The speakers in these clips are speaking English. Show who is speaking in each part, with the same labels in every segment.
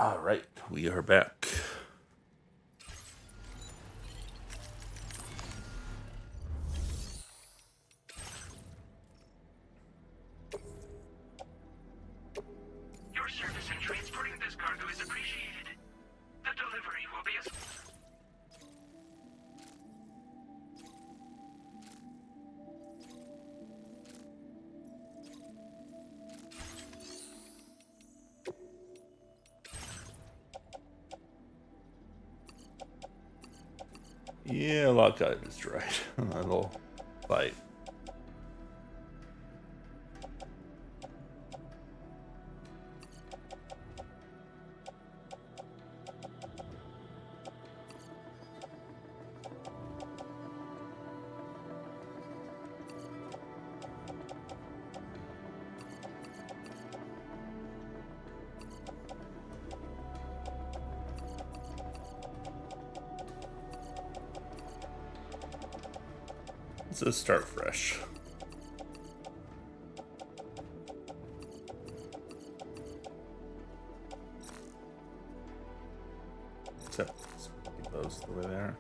Speaker 1: All right, we are back.
Speaker 2: Your service in transporting this cargo is appreciated. The delivery will be as...
Speaker 1: Yeah, a lot got destroyed. A little fight. Let's just start fresh. Except keep those the way they are.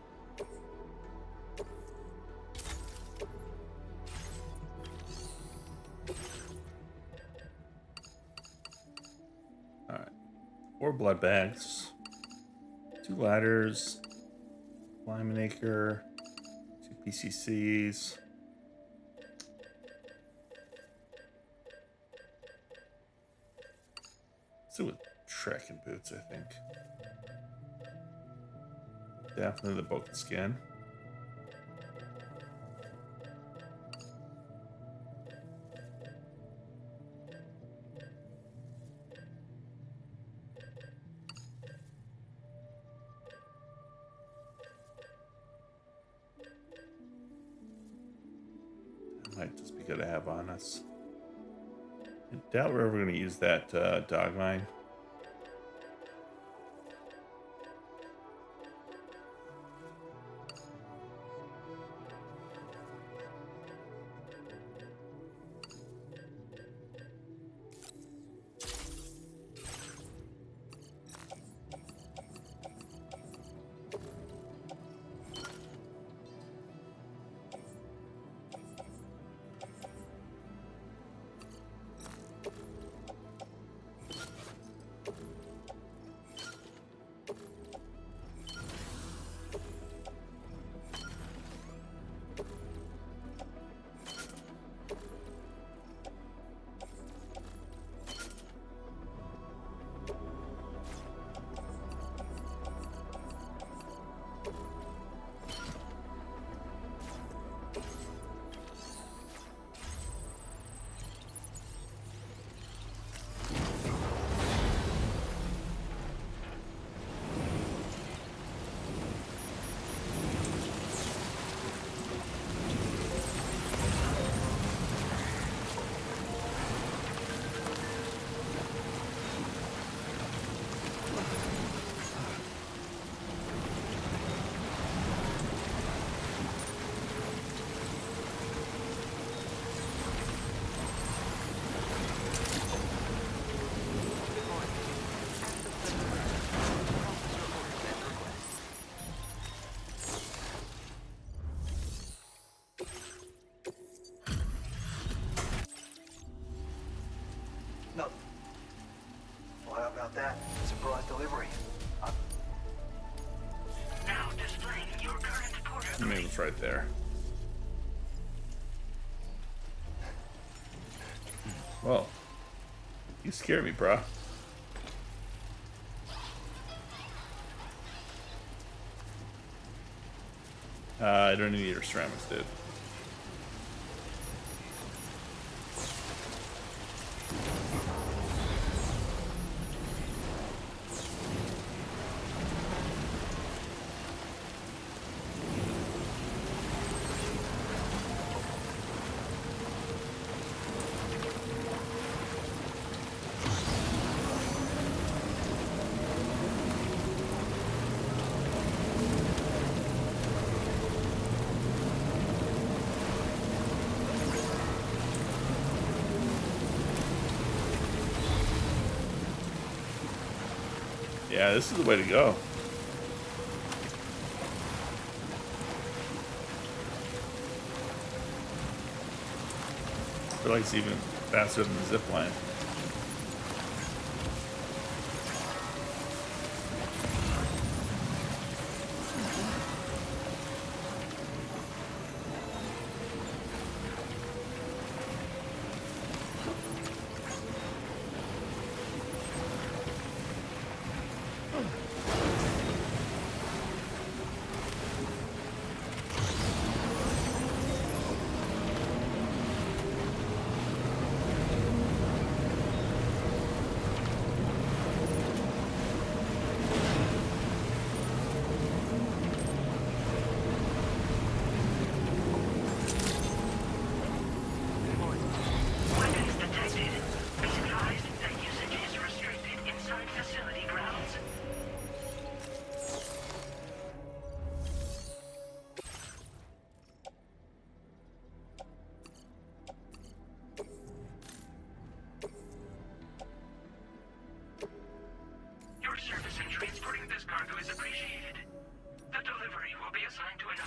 Speaker 1: Alright. 4 blood bags. 2 ladders. Flymanacre. 2 PCCs. Let's do with trekking boots, I think. Definitely the bulk skin. Might just be good to have on us. I doubt we're ever going to use that dog mine.
Speaker 3: No. Well, how about that? Surprise delivery.
Speaker 2: Now displaying your current port of...
Speaker 1: Maybe it's right there. Whoa. You scared me, bro. I don't need your ceramics, dude. Yeah, this is the way to go. I feel like it's even faster than the zip line.
Speaker 2: Weapons detected. Be advised that usage is restricted inside facility grounds. Your service in transporting this cargo is appreciated. The delivery will be assigned to another.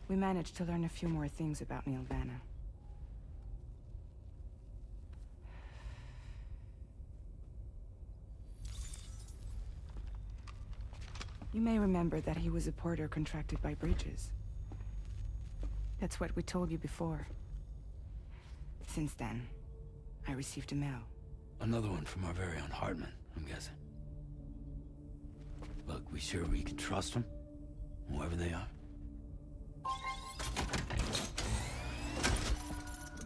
Speaker 4: We managed to learn a few more things about Neil Vanna. You may remember that he was a porter contracted by Bridges. That's what we told you before. Since then, I received a mail.
Speaker 5: Another one from our very own Hartman, I'm guessing. Look, we sure we can trust them? Whoever they are?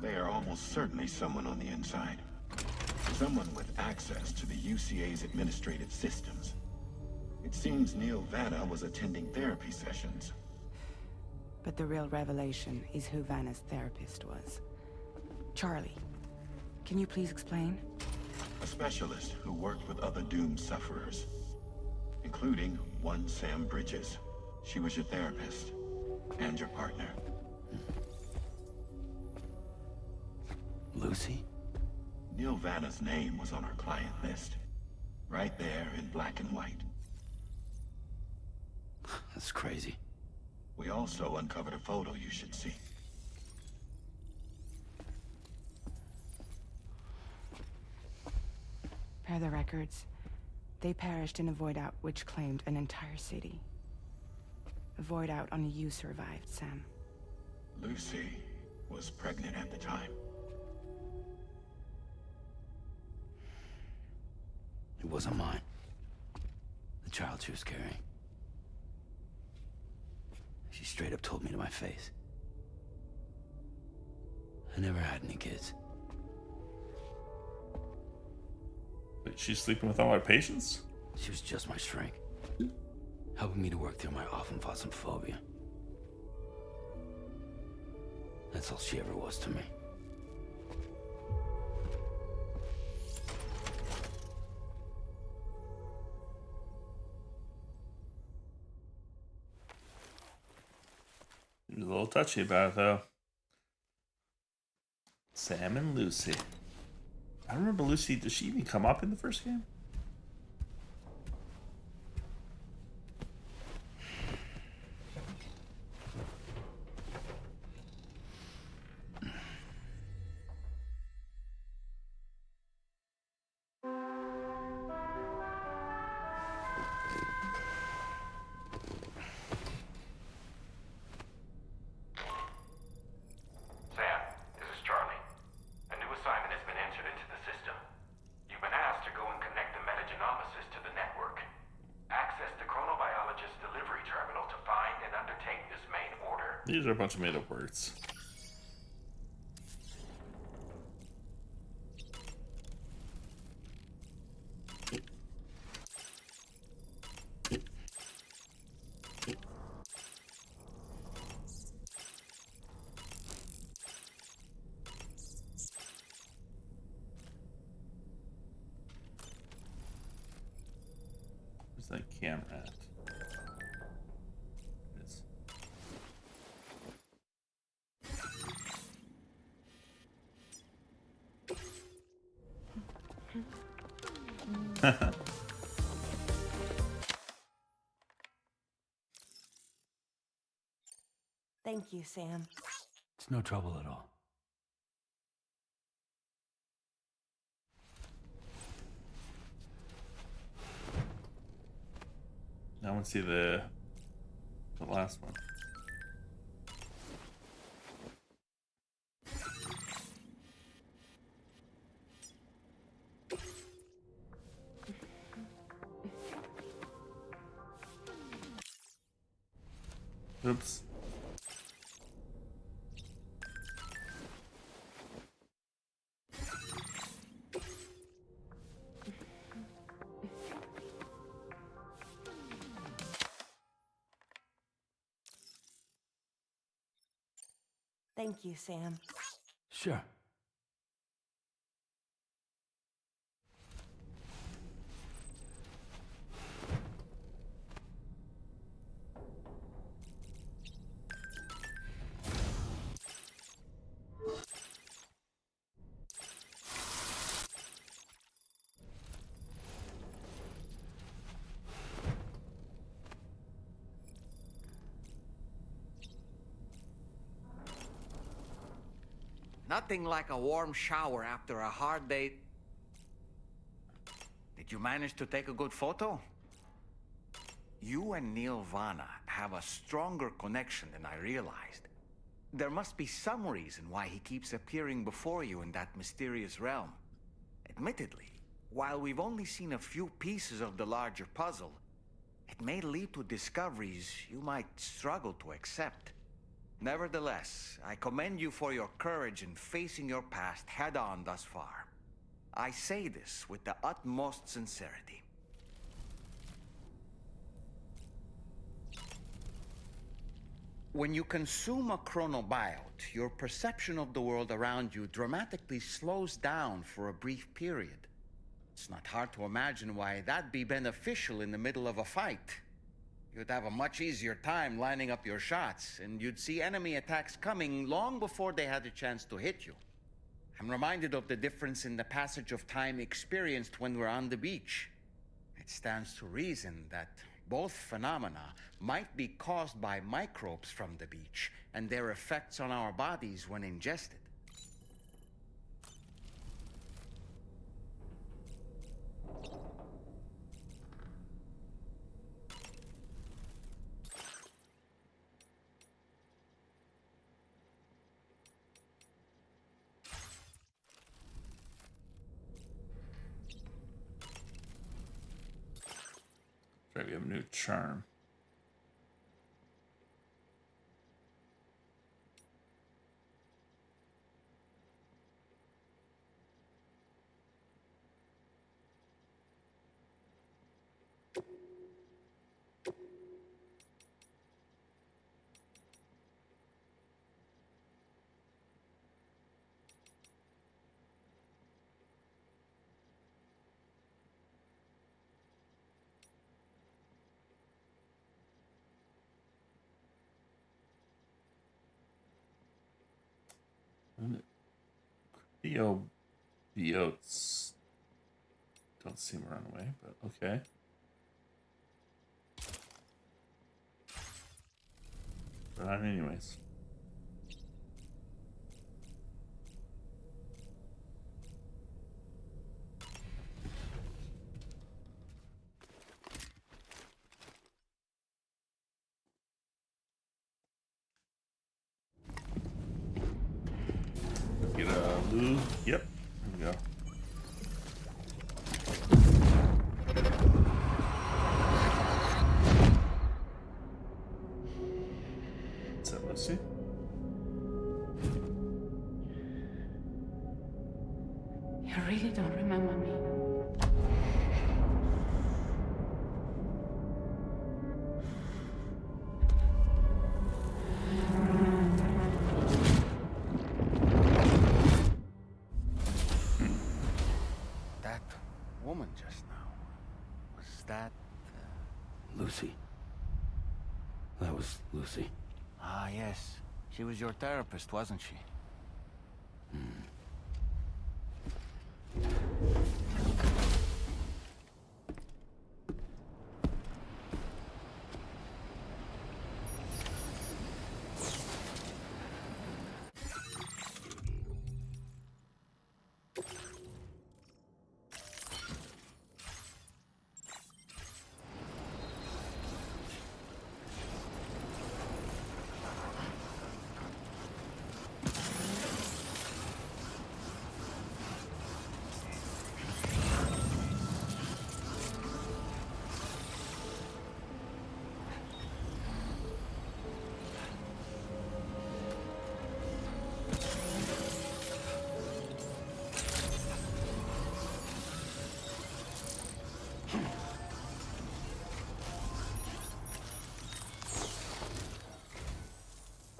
Speaker 6: They are almost certainly someone on the inside. Someone with access to the UCA's administrative systems. It seems Neil Vanna was attending therapy sessions.
Speaker 4: But the real revelation is who Vanna's therapist was. Charlie, can you please explain?
Speaker 6: A specialist who worked with other doomed sufferers, including one Sam Bridges. She was your therapist and your partner.
Speaker 5: Lucy?
Speaker 6: Neil Vanna's name was on our client list. Right there in black and white.
Speaker 5: That's crazy.
Speaker 6: We also uncovered a photo you should see.
Speaker 4: Per the records, they perished in a void out which claimed an entire city. A void out only you survived, Sam.
Speaker 6: Lucy was pregnant at the time.
Speaker 5: It wasn't mine. The child she was carrying. She straight up told me to my face. I never had any kids.
Speaker 1: But she's sleeping with all our patients?
Speaker 5: She was just my shrink. Helping me to work through my phobia. That's all she ever was to me.
Speaker 1: He was a little touchy about it, though. Sam and Lucy. I remember Lucy. Does she even come up in the first game?
Speaker 2: Sam, this is Charlie. A new assignment has been entered into the system. You've been asked to go and connect the metagenomicist to the network. Access the chronobiologist delivery terminal to find and undertake this main order.
Speaker 1: These are a bunch of made-up words. that camera at? It is.
Speaker 7: Thank you, Sam.
Speaker 5: It's no trouble at all.
Speaker 1: I want to see the last one. Oops.
Speaker 7: Thank you, Sam.
Speaker 5: Sure.
Speaker 8: Nothing like a warm shower after a hard day. Did you manage to take a good photo? You and Neil Vana have a stronger connection than I realized. There must be some reason why he keeps appearing before you in that mysterious realm. Admittedly, while we've only seen a few pieces of the larger puzzle, it may lead to discoveries you might struggle to accept. Nevertheless, I commend you for your courage in facing your past head-on thus far. I say this with the utmost sincerity. When you consume a chronobiote, your perception of the world around you dramatically slows down for a brief period. It's not hard to imagine why that'd be beneficial in the middle of a fight. You'd have a much easier time lining up your shots, and you'd see enemy attacks coming long before they had a chance to hit you. I'm reminded of the difference in the passage of time experienced when we're on the beach. It stands to reason that both phenomena might be caused by microbes from the beach and their effects on our bodies when ingested.
Speaker 1: Right, we have a new charm. Beotes don't seem to run away, but okay. But not anyways. Get a loo. Yep. There we go. What's up, Lucy?
Speaker 4: You really don't remember me.
Speaker 8: That woman just now, was that...
Speaker 5: Lucy. That was Lucy.
Speaker 8: Ah, yes. She was your therapist, wasn't she?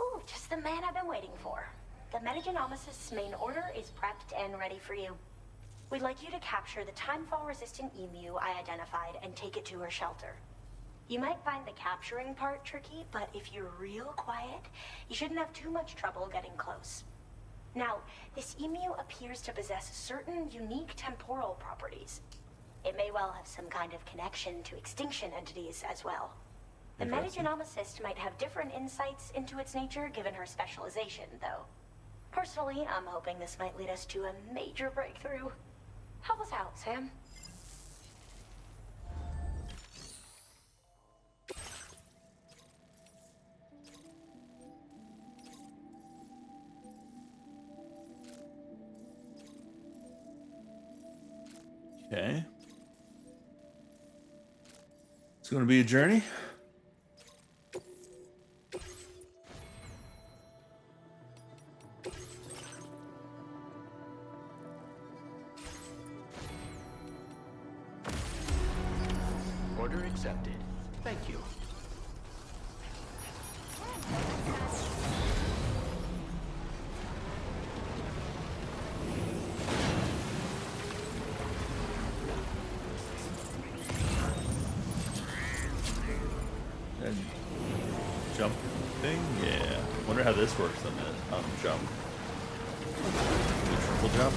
Speaker 9: Ooh, just the man I've been waiting for. The Metagenomicist's main order is prepped and ready for you. We'd like you to capture the timefall-resistant emu I identified and take it to her shelter. You might find the capturing part tricky, but if you're real quiet, you shouldn't have too much trouble getting close. Now, this emu appears to possess certain unique temporal properties. It may well have some kind of connection to extinction entities as well. The Metagenomicist might have different insights into its nature given her specialization, though. Personally, I'm hoping this might lead us to a major breakthrough. Help us out, Sam.
Speaker 1: Okay. It's going to be a journey.
Speaker 5: Order accepted. Thank you.
Speaker 1: That jump thing? Yeah. Wonder how this works on the jump. The triple jump?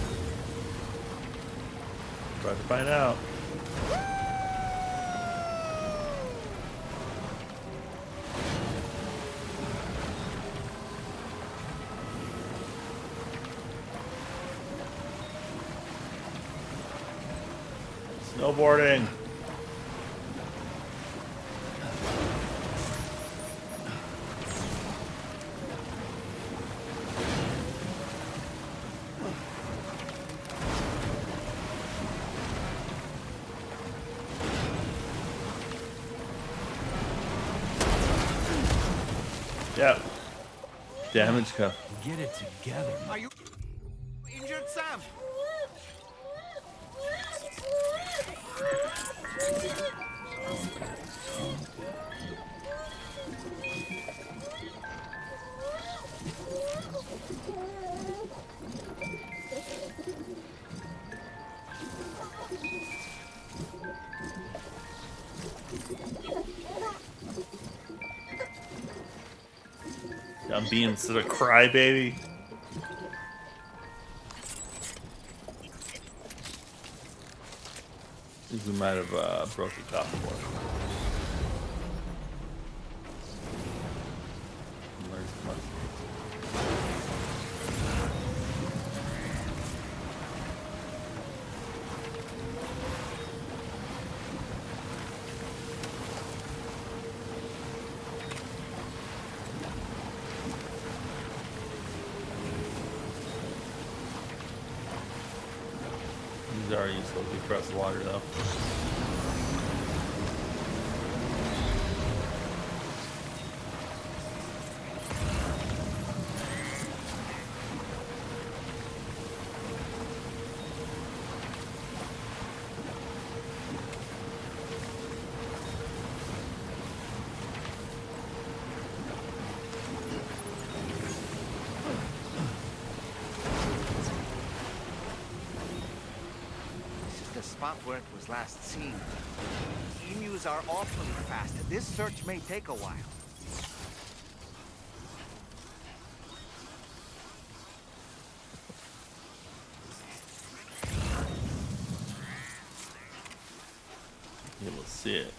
Speaker 1: Try to find out. Snowboarding. Yep. Damage cuff.
Speaker 5: Get it together.
Speaker 8: Are you injured, Sam?
Speaker 1: I'm being such a crybaby. I think we might have broke the top floor. These are useful if you cross the water, though.
Speaker 3: spot where it was last seen. Emus are awfully fast. This search may take a while.
Speaker 1: Yeah, we'll see it.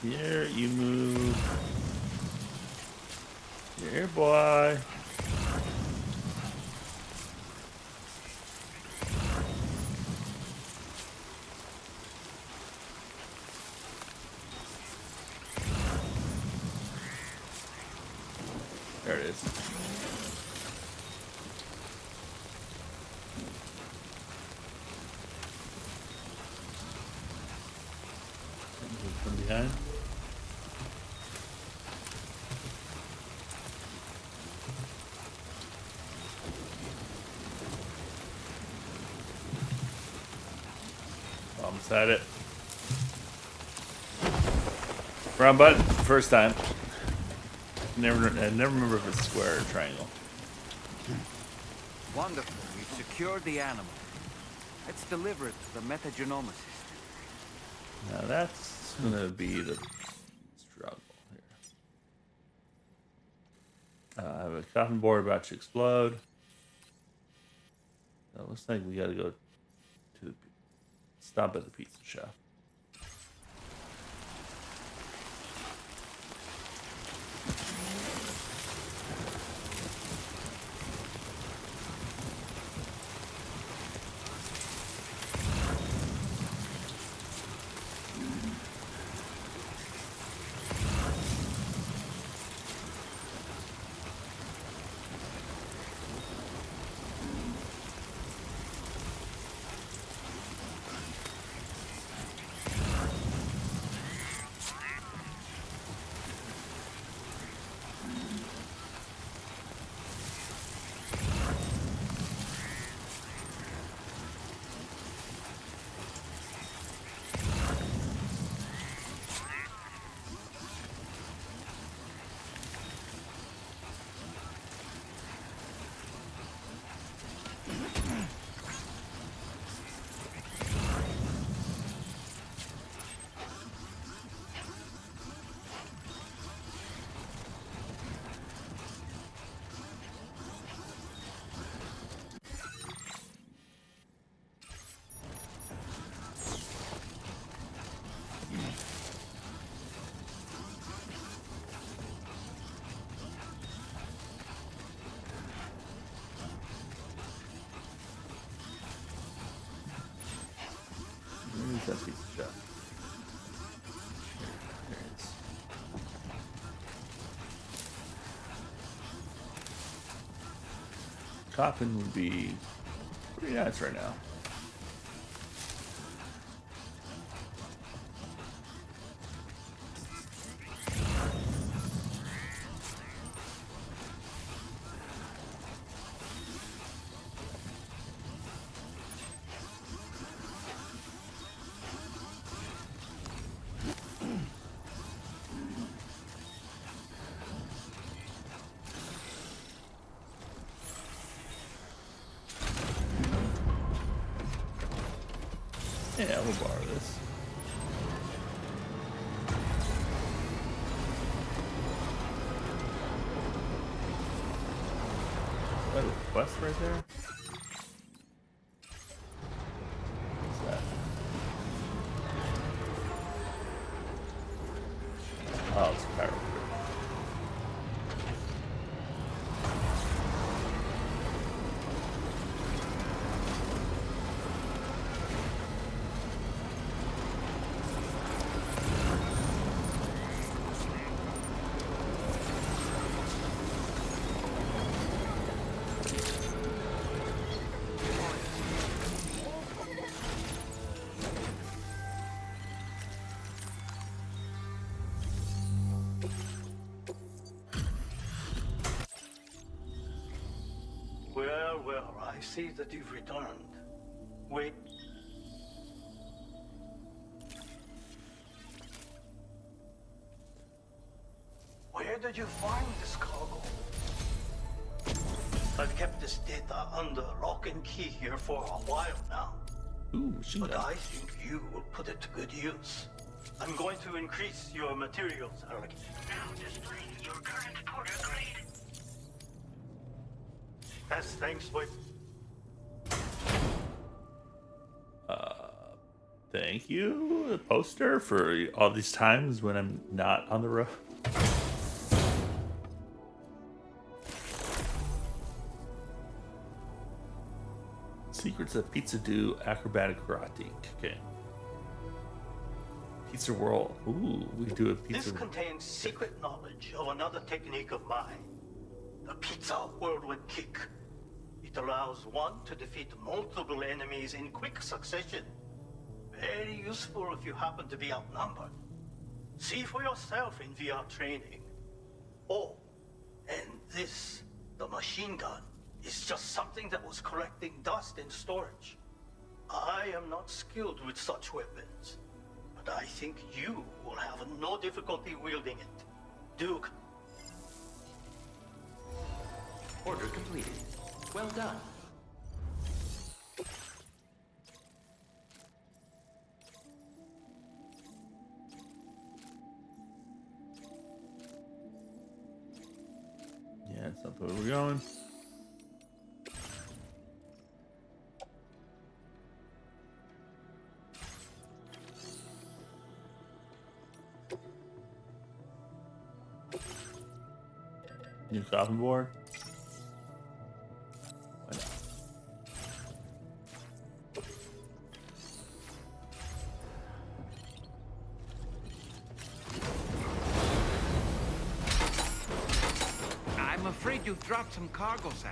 Speaker 1: Here, you move. Here, boy. There it is. From behind. Almost had it. Wrong button. First time. I never remember if it's square or triangle.
Speaker 3: Wonderful. We've secured the animal. Let's deliver it to the metagenomicist.
Speaker 1: Now that's gonna be the struggle here. I have a coffin board about to explode. So it looks like we gotta go to the stop at the pizza shop. Where's that pizza shop? There it is. Coffin would be pretty nice right now. Yeah, we'll borrow this. Is that a quest right there? What's that? Oh, it's a power.
Speaker 10: see that you've returned. Wait. Where did you find this cargo? I've kept this data under lock and key here for a while now.
Speaker 1: Ooh, machine
Speaker 10: But
Speaker 1: gun.
Speaker 10: I think you will put it to good use. I'm going to increase your materials allocation.
Speaker 2: Now displaying your current porter grade.
Speaker 10: Yes, thanks, boy.
Speaker 1: Thank you, the poster, for all these times when I'm not on the road. Secrets of Pizza Do Acrobatic Karate. Okay. Pizza World. Ooh, we do a pizza.
Speaker 10: This contains secret knowledge of another technique of mine. The Pizza Whirlwind Kick. It allows one to defeat multiple enemies in quick succession. Very useful if you happen to be outnumbered. See for yourself in VR training. Oh, and this, the machine gun, is just something that was collecting dust in storage. I am not skilled with such weapons, but I think you will have no difficulty wielding it. Duke.
Speaker 5: Order completed. Well done.
Speaker 1: Yeah, that's not where we're going. New coffin board. Why not?
Speaker 3: I'm afraid you've dropped some cargo, Sam.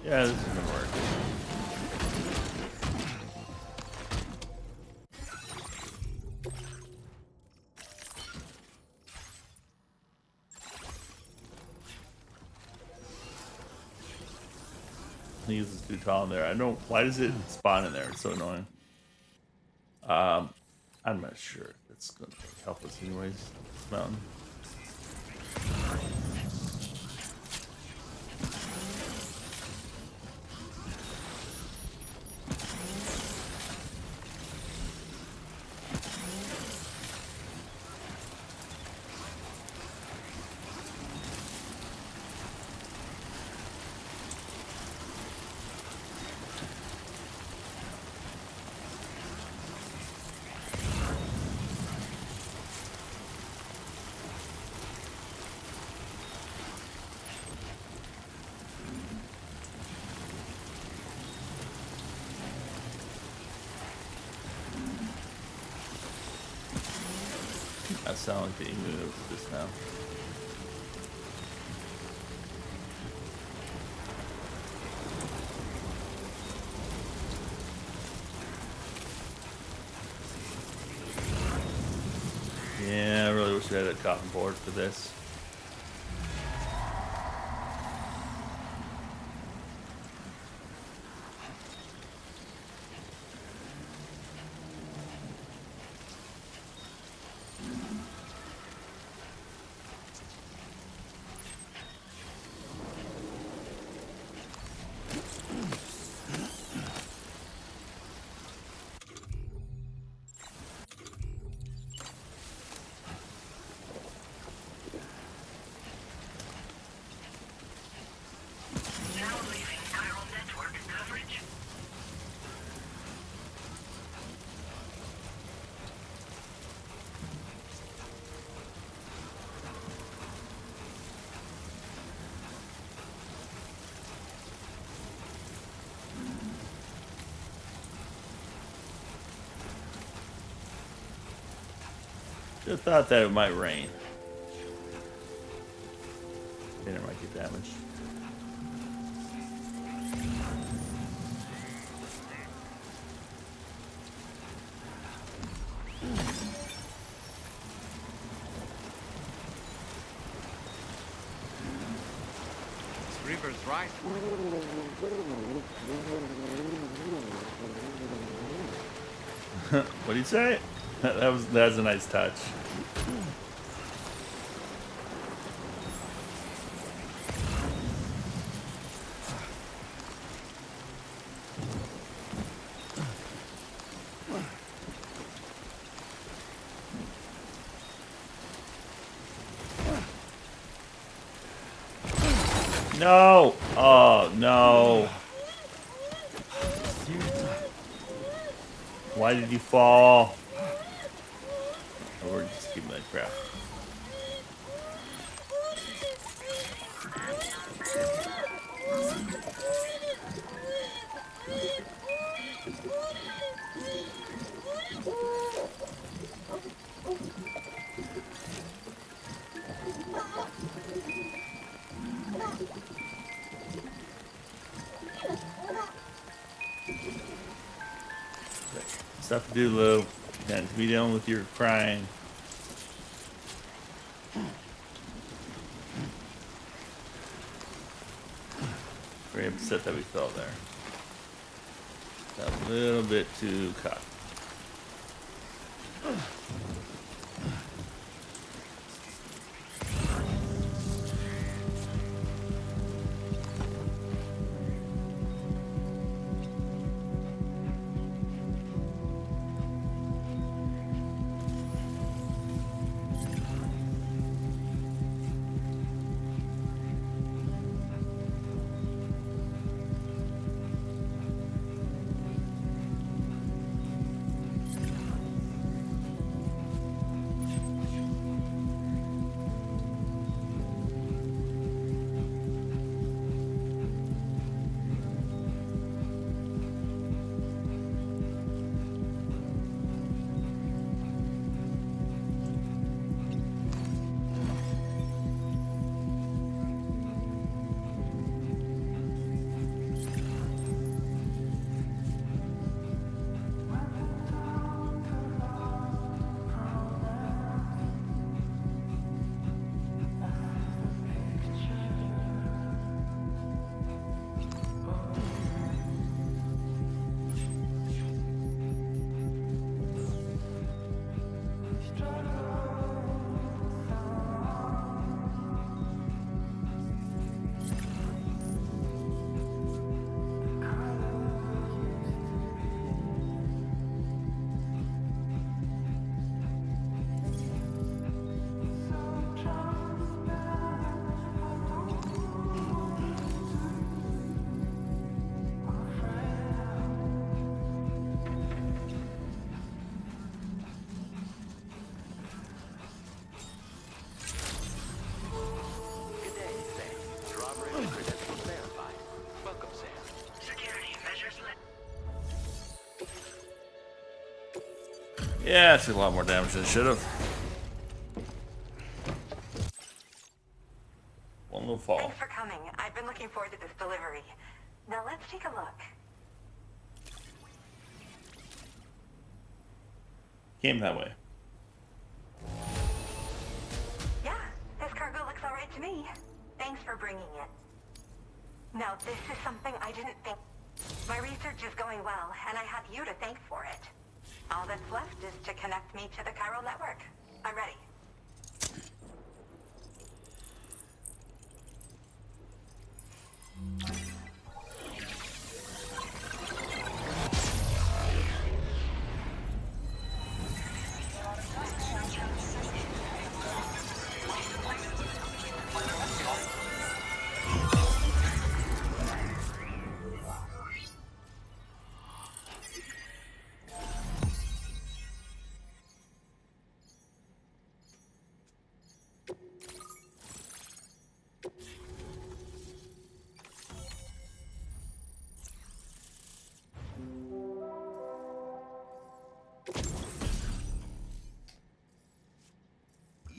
Speaker 1: Yeah, this is gonna work. I think this is too tall in there. I don't. Why does it spawn in there? It's so annoying. I'm not sure. It's gonna help us anyways. This mountain. That sound like the emu of this now. Yeah, I really wish we had a coffin board for this.
Speaker 2: Now leaving neural network coverage.
Speaker 1: Just thought that it might rain. Dinner might get damaged.
Speaker 8: River's right.
Speaker 1: What do you say? That's a nice touch. No! Oh, no. Why did you fall? Oh, we're just keeping that crap. Stuff to do, Lou. Can't be dealing with your crying. Very upset that we fell there. A little bit too cocky. Yeah, I took a lot more damage than I should have. One little fall.
Speaker 11: Thanks for coming. I've been looking forward to this delivery. Now let's take a look.
Speaker 1: Came that way.
Speaker 11: Yeah, this cargo looks alright to me. Thanks for bringing it. Now, this is something I didn't think. My research is going well, and I have you to thank for it. All that's left is to connect me to the chiral network. I'm ready.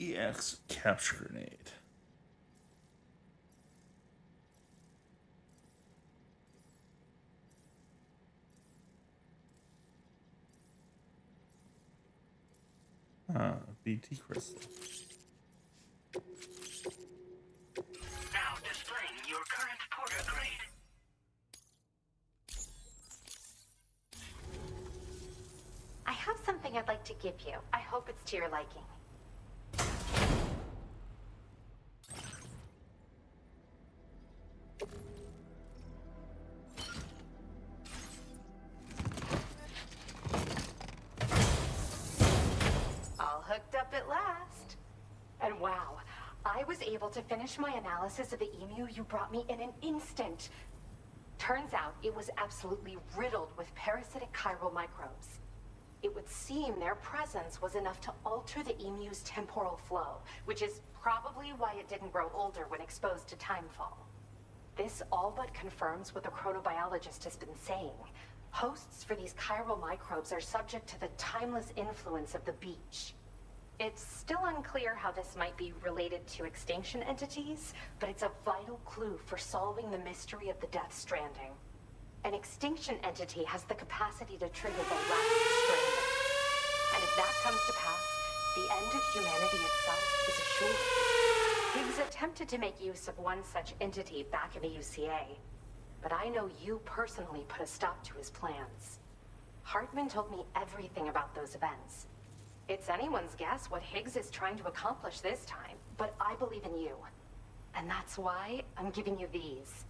Speaker 1: EX capture grenade. BT crystal.
Speaker 2: Now displaying your current
Speaker 11: give you. I hope it's to your liking. All hooked up at last. And wow, I was able to finish my analysis of the emu you brought me in an instant. Turns out it was absolutely riddled with parasitic chiral microbes. It would seem their presence was enough to alter the emu's temporal flow, which is probably why it didn't grow older when exposed to timefall. This all but confirms what the chronobiologist has been saying. Hosts for these chiral microbes are subject to the timeless influence of the beach. It's still unclear how this might be related to extinction entities, but it's a vital clue for solving the mystery of the Death Stranding. An extinction entity has the capacity to trigger the last stranding. And if that comes to pass, the end of humanity itself is assured. Higgs attempted to make use of one such entity back in the UCA, but I know you personally put a stop to his plans. Hartman told me everything about those events. It's anyone's guess what Higgs is trying to accomplish this time, but I believe in you. And that's why I'm giving you these.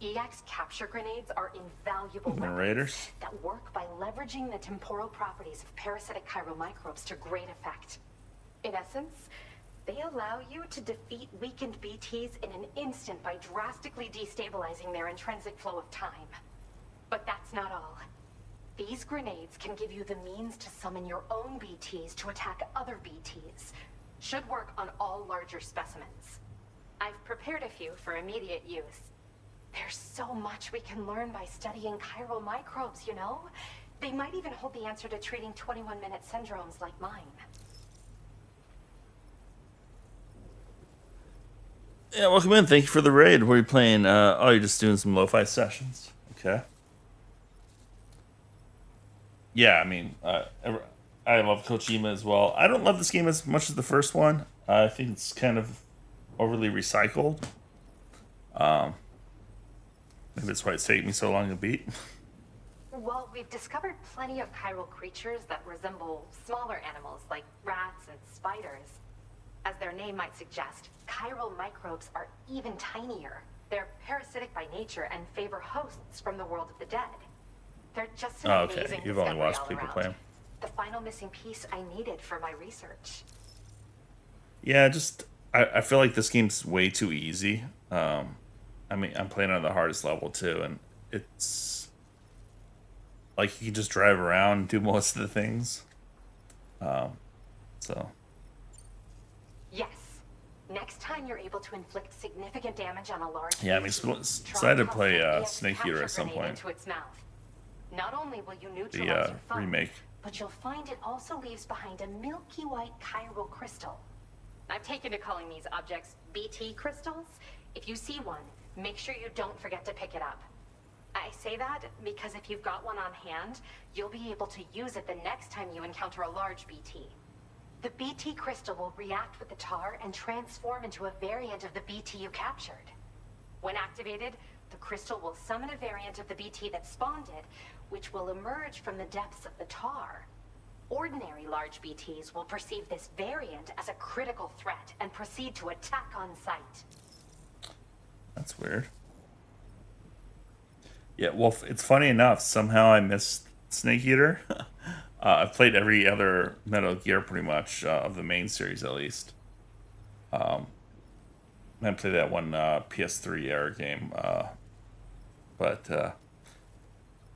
Speaker 11: EX capture grenades are invaluable weapons that work by leveraging the temporal properties of parasitic chiral microbes to great effect. In essence, they allow you to defeat weakened BTs in an instant by drastically destabilizing their intrinsic flow of time. But that's not all. These grenades can give you the means to summon your own BTs to attack other BTs. Should work on all larger specimens. I've prepared a few for immediate use. There's so much we can learn by studying chiral microbes, you know? They might even hold the answer to treating 21-minute syndromes like mine.
Speaker 1: Yeah, welcome in. Thank you for the raid. What are you playing? Oh, you're just doing some lo-fi sessions. Okay. Yeah, I mean, I love Kojima as well. I don't love this game as much as the first one. I think it's kind of overly recycled. Maybe that's why it's taking me so long to beat.
Speaker 11: Well, we've discovered plenty of chiral creatures that resemble smaller animals like rats and spiders. As their name might suggest, chiral microbes are even tinier. They're parasitic by nature and favor hosts from the world of the dead. They're just an amazing
Speaker 1: You've only
Speaker 11: discovery
Speaker 1: watched
Speaker 11: all
Speaker 1: people
Speaker 11: around.
Speaker 1: play them.
Speaker 11: The final missing piece I needed for my research.
Speaker 1: Yeah, I feel like this game's way too easy. I mean, I'm playing on the hardest level too, and it's like you can just drive around and do most of the things. So.
Speaker 11: Yes. Next time you're able to inflict significant damage on a large
Speaker 1: Yeah, I mean, decided to play Snake Eater at some point.
Speaker 11: into its mouth. Not only will you neutralize
Speaker 1: The
Speaker 11: your foe,
Speaker 1: remake.
Speaker 11: but you'll find it also leaves behind a milky white chiral crystal. I've taken to calling these objects BT crystals. If you see one, make sure you don't forget to pick it up. I say that because if you've got one on hand, you'll be able to use it the next time you encounter a large BT. The BT crystal will react with the tar and transform into a variant of the BT you captured. When activated, the crystal will summon a variant of the BT that spawned it, which will emerge from the depths of the tar. Ordinary large BTs will perceive this variant as a critical threat and proceed to attack on sight.
Speaker 1: That's weird. Yeah, well, it's funny enough. Somehow I missed Snake Eater. I've played every other Metal Gear pretty much, of the main series at least. I played that one PS3 era game.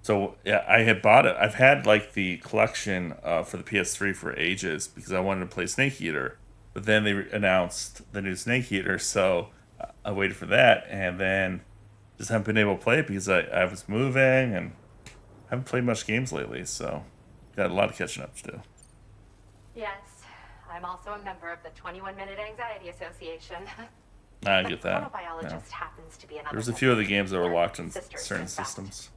Speaker 1: So yeah, I had bought it. I've had like the collection for the PS3 for ages because I wanted to play Snake Eater. But then they announced the new Snake Eater, so I waited for that, and then just haven't been able to play it because I was moving and haven't played much games lately, so got a lot of catching up to do.
Speaker 11: Yes, I'm also a member of the 21-Minute Anxiety Association.
Speaker 1: I get that.
Speaker 11: Chronobiologist happens to be another.
Speaker 1: There's a few of the games that were locked in
Speaker 11: Sisters,
Speaker 1: certain
Speaker 11: in fact.
Speaker 1: systems.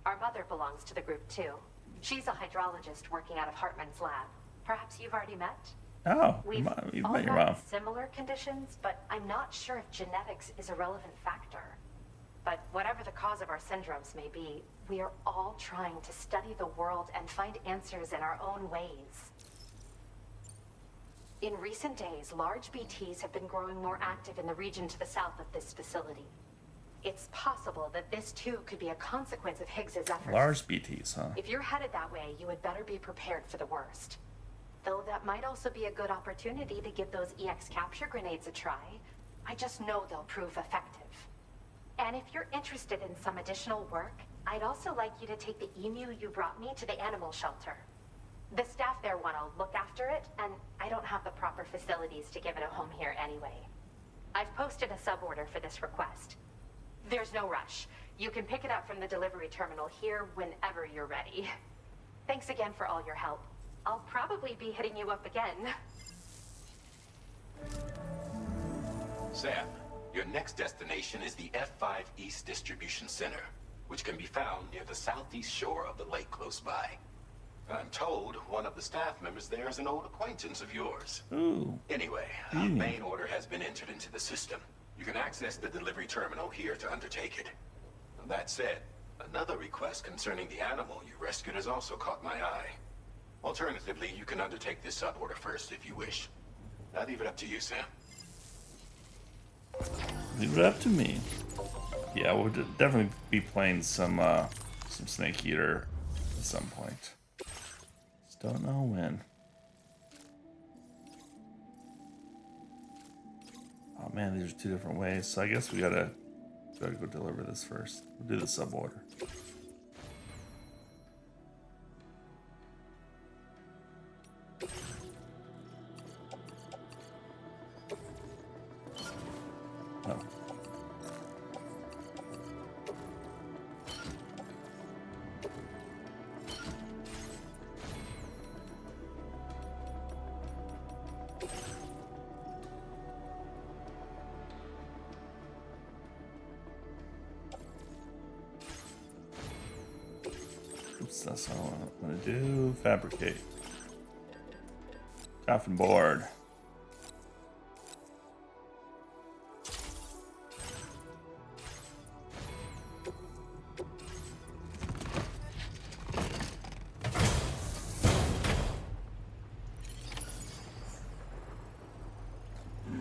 Speaker 11: Our mother belongs to the group too. She's a hydrologist working out of Hartman's lab. Perhaps you've already met?
Speaker 1: Oh,
Speaker 11: We've
Speaker 1: you've
Speaker 11: all
Speaker 1: met your
Speaker 11: got
Speaker 1: mom.
Speaker 11: similar conditions, but I'm not sure if genetics is a relevant factor. But whatever the cause of our syndromes may be, we are all trying to study the world and find answers in our own ways.
Speaker 9: In recent days, large BTs have been growing more active in the region to the south of this facility. It's possible that this too could be a consequence of Higgs's efforts.
Speaker 1: Large BTs, huh?
Speaker 9: If you're headed that way, you had better be prepared for the worst. Though that might also be a good opportunity to give those EX capture grenades a try. I just know they'll prove effective. And if you're interested in some additional work, I'd also like you to take the emu you brought me to the animal shelter. The staff there want to look after it, and I don't have the proper facilities to give it a home here anyway. I've posted a suborder for this request. There's no rush. You can pick it up from the delivery terminal here whenever you're ready. Thanks again for all your help. I'll probably be hitting you up again.
Speaker 2: Sam, your next destination is the F5 East Distribution Center, which can be found near the southeast shore of the lake close by. I'm told one of the staff members there is an old acquaintance of yours.
Speaker 1: Ooh.
Speaker 2: Anyway, a main order has been entered into the system. You can access the delivery terminal here to undertake it. That said, another request concerning the animal you rescued has also caught my eye. Alternatively, you can undertake this suborder first if you wish. I'll leave it up to you, Sam.
Speaker 1: Leave it up to me. Yeah, we'll definitely be playing some Snake Eater at some point. Just don't know when. Oh man, these are two different ways. So I guess we gotta go deliver this first. We'll do the suborder. Oh. Oops, that's not what I'm gonna do. Fabricate. Coffin board.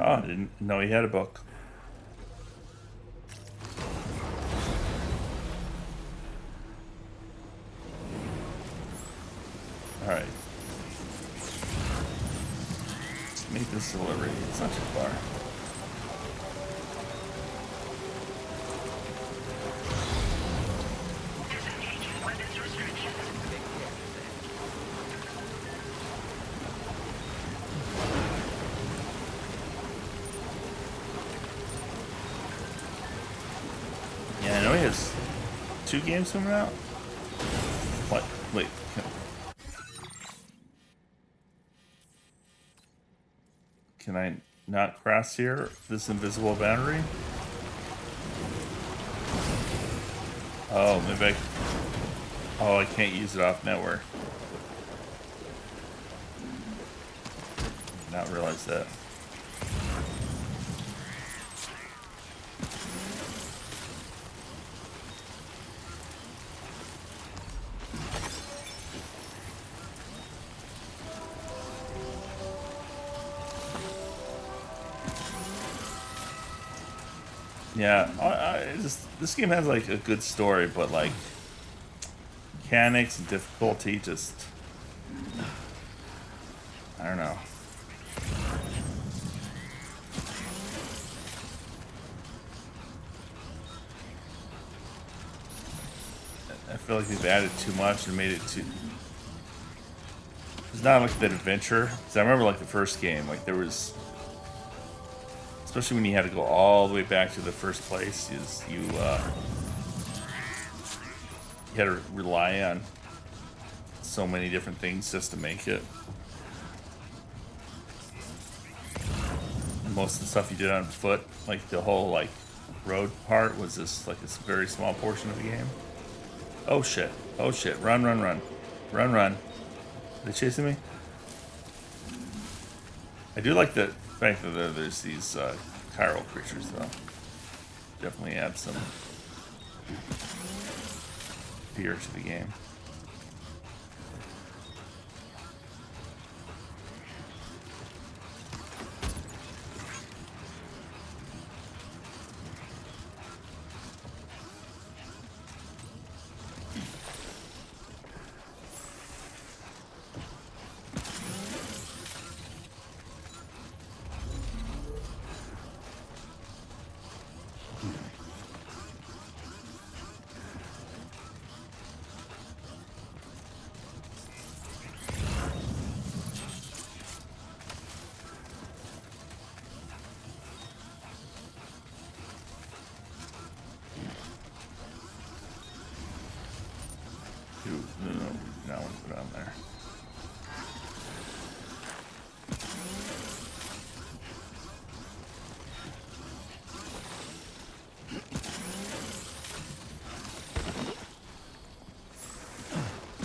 Speaker 1: Oh, I didn't know he had a book. Alright. Make this delivery. It's not too far. Yeah, I know he has 2 games coming out. What? Wait. Can I not cross here? This invisible boundary? Oh, maybe I can't use it off network. Not realize that. Yeah, this game has like a good story, but like mechanics and difficulty just, I don't know. I feel like they've added too much and made it too. It's not like that adventure. Because I remember like the first game, like there was. Especially when you had to go all the way back to the first place, you had to rely on so many different things just to make it. And most of the stuff you did on foot, like the whole like road part, was just like this very small portion of the game. Oh shit! Oh shit! Run! Run! Run! Run! Run! Are they chasing me? I do like the fact that there's these chiral creatures, though. Definitely add some fear to the game. Ooh, no, no, no, I want to put it on there.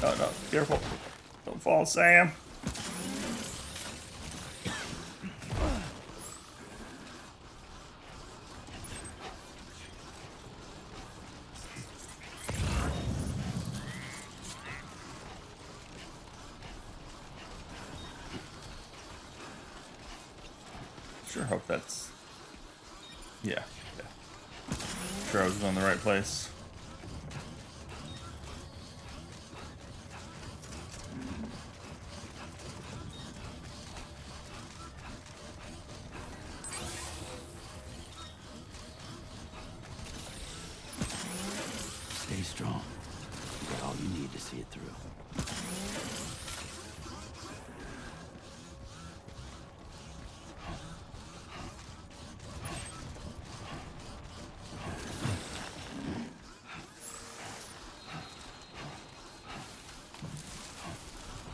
Speaker 1: Oh no, careful. Don't fall, Sam. Sure hope that's... Yeah. Sure I was going the right place.
Speaker 5: Stay strong. You got all you need to see it through.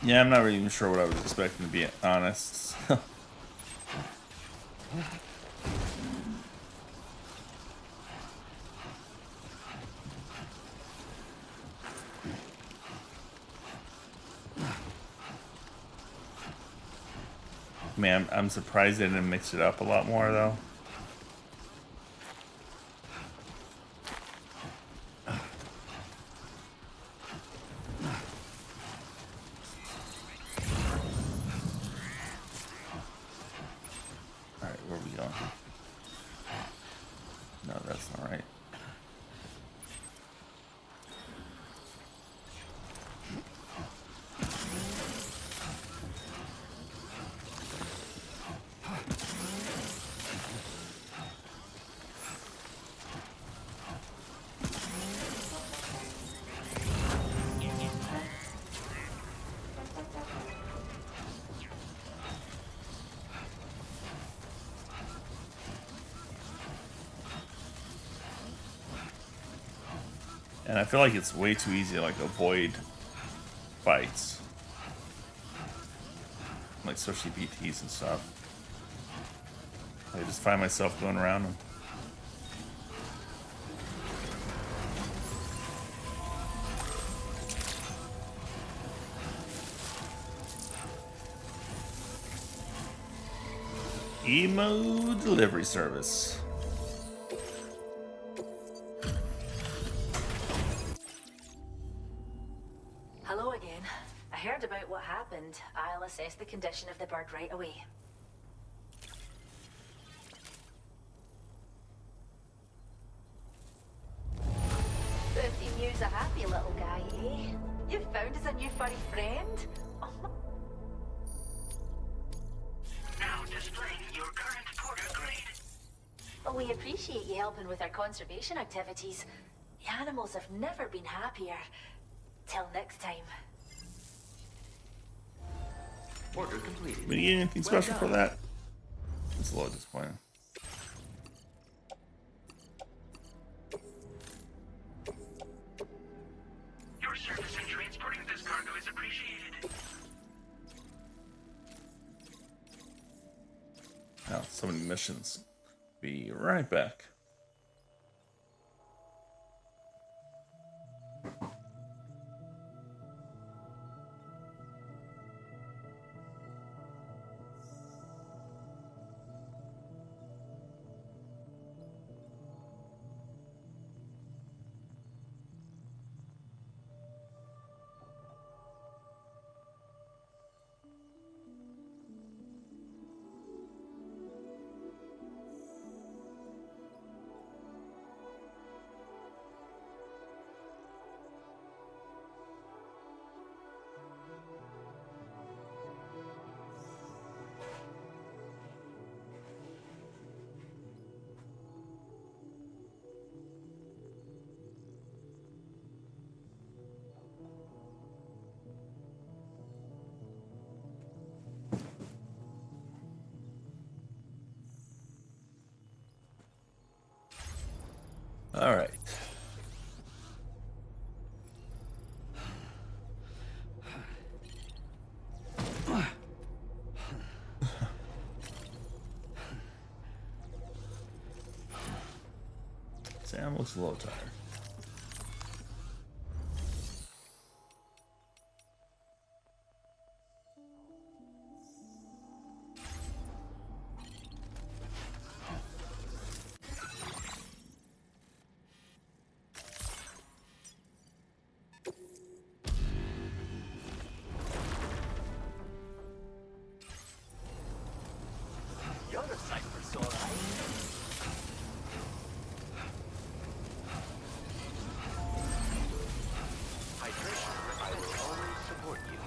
Speaker 1: Yeah, I'm not really even sure what I was expecting, to be honest. Man, I'm surprised they didn't mix it up a lot more, though. Alright, where are we going? No, that's not right. And I feel like it's way too easy to like avoid fights. Like especially BTs and stuff. I just find myself going around them. Emo delivery service.
Speaker 12: Hello again. I heard about what happened. I'll assess the condition of the bird right away. The emu's a happy little guy, eh? You've found us a new furry friend? Oh.
Speaker 10: Now displaying your current porter grade.
Speaker 12: Well, we appreciate you helping with our conservation activities. The animals have never been happier. Till next time.
Speaker 5: Order completed.
Speaker 1: We need anything special for that? It's a little disappointing.
Speaker 10: Your service in transporting this cargo is appreciated.
Speaker 1: Now, so many missions. Be right back. All right. Sam looks a little tired.
Speaker 3: You're a sight for sore eyes. Hydration, I will always support you.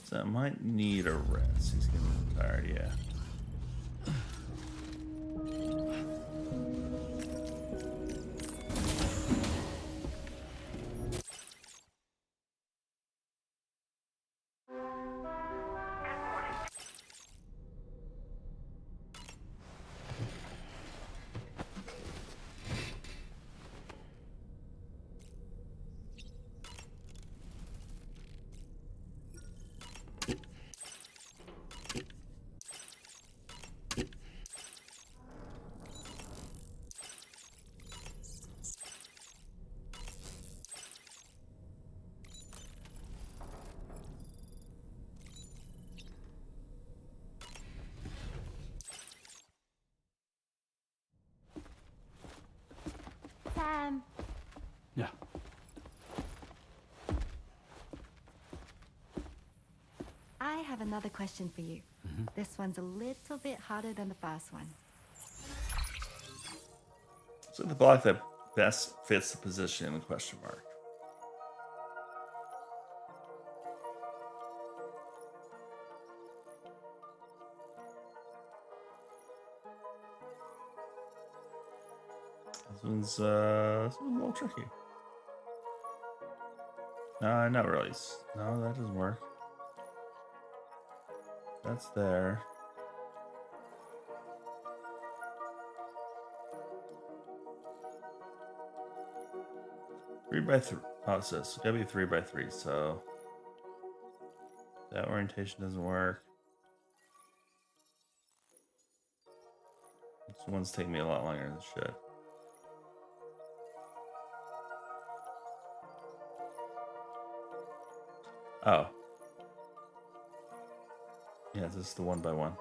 Speaker 1: So I might need a rest. He's getting tired, yeah.
Speaker 7: Sam.
Speaker 5: Yeah.
Speaker 7: I have another question for you. This one's a little bit harder than the first one.
Speaker 1: So the block that best fits the position in question mark. This one's a little tricky. Not really. No, that doesn't work. That's there. Three by three. Oh, so it's gotta be 3x3. So that orientation doesn't work. This one's taking me a lot longer than it should. Oh. Yeah, this is the 1x1.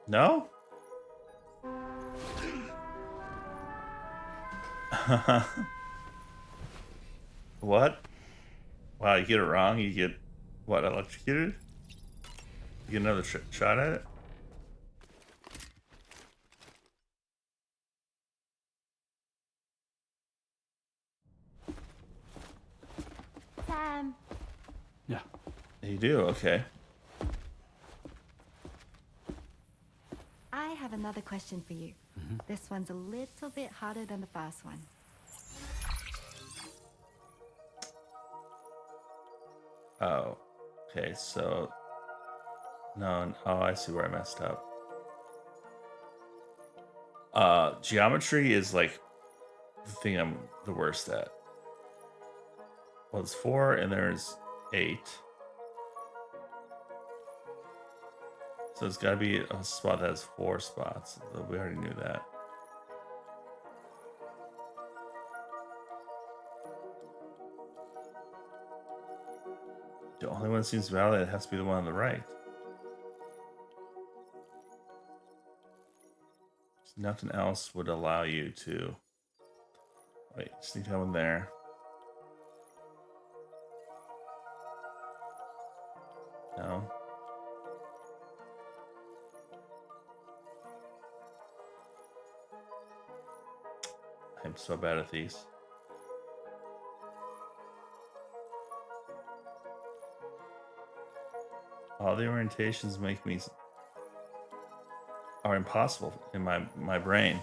Speaker 1: No? What? Wow, you get it wrong, you get what, electrocuted? You get another shot at it?
Speaker 7: Sam.
Speaker 5: Yeah.
Speaker 1: You do, okay.
Speaker 7: I have another question for you. This one's a little bit harder than the first one.
Speaker 1: Oh. Okay, so no, oh, I see where I messed up. Geometry is like the thing I'm the worst at. Well, it's 4 and there's 8. So it's got to be a spot that has 4 spots. We already knew that. The only one that seems valid has to be the one on the right. Nothing else would allow you to... Wait, just need to have one there. No. I'm so bad at these. All the orientations make me are impossible in my brain.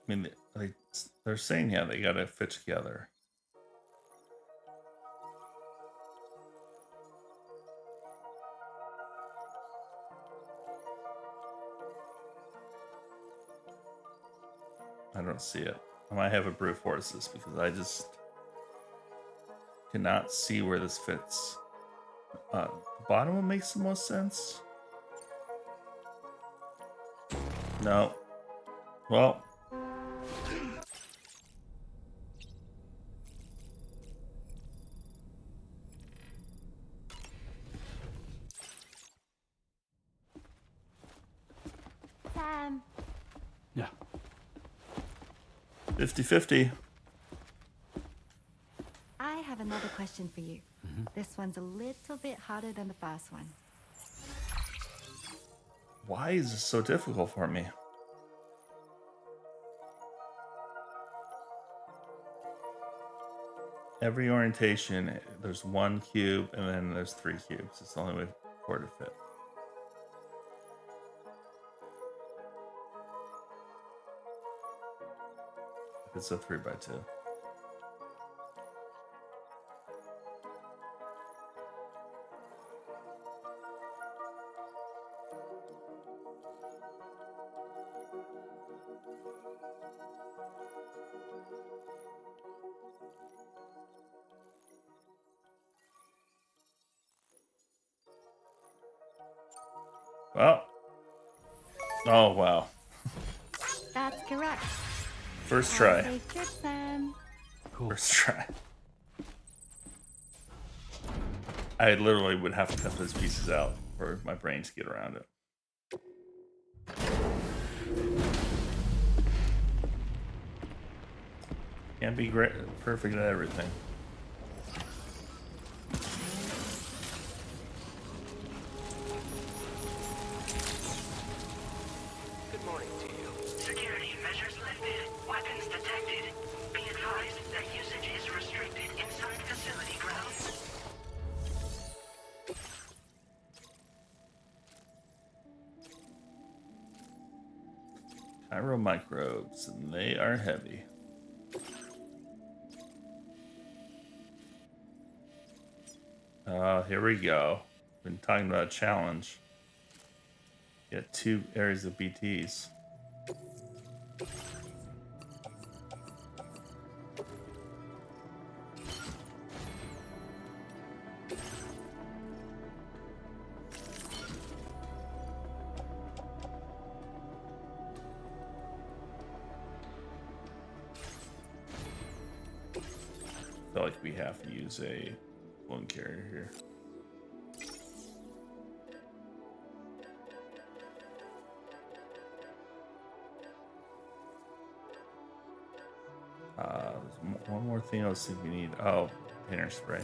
Speaker 1: I mean, they're saying, yeah, they gotta fit together. I don't see it. I might have a brute force this because I just cannot see where this fits. The bottom one makes the most sense. No. Well.
Speaker 7: Sam.
Speaker 5: Yeah.
Speaker 1: 50-50.
Speaker 7: I have another question for you. This one's a little bit harder than the first one.
Speaker 1: Why is this so difficult for me? Every orientation, there's one cube, and then there's 3 cubes. It's the only way for it to fit. It's a 3x2. Well. Oh, wow.
Speaker 7: That's correct.
Speaker 1: First try.
Speaker 7: Have a safe trip, Sam.
Speaker 5: Cool.
Speaker 1: First try. I literally would have to cut those pieces out for my brain to get around it. Can't be great, perfect at everything.
Speaker 2: Good morning to you. Security measures lifted. Weapons detected. Be advised that usage is restricted inside facility grounds.
Speaker 1: Chiral microbes, and they are heavy. Here we go. Been talking about a challenge. Get 2 areas of BTs. I feel like we have to use a balloon carrier here. There's one more thing I was thinking we need. Oh, painter spray.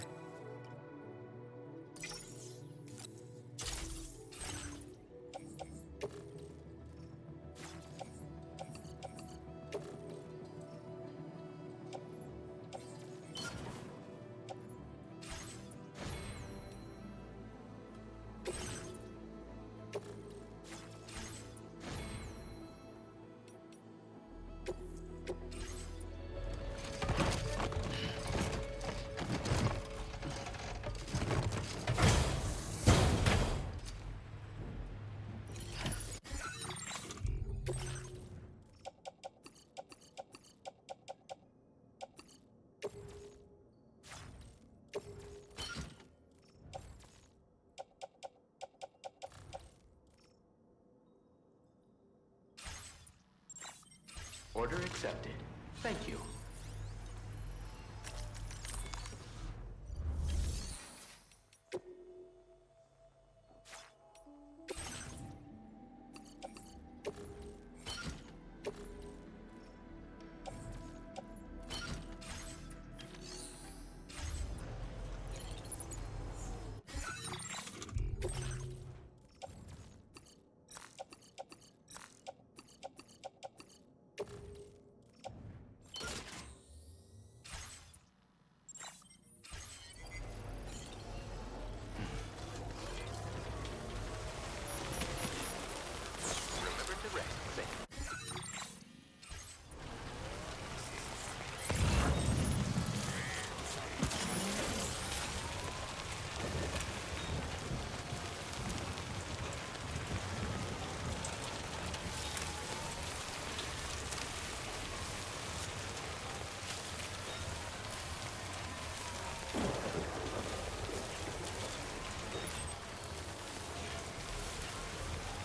Speaker 2: Order accepted. Thank you.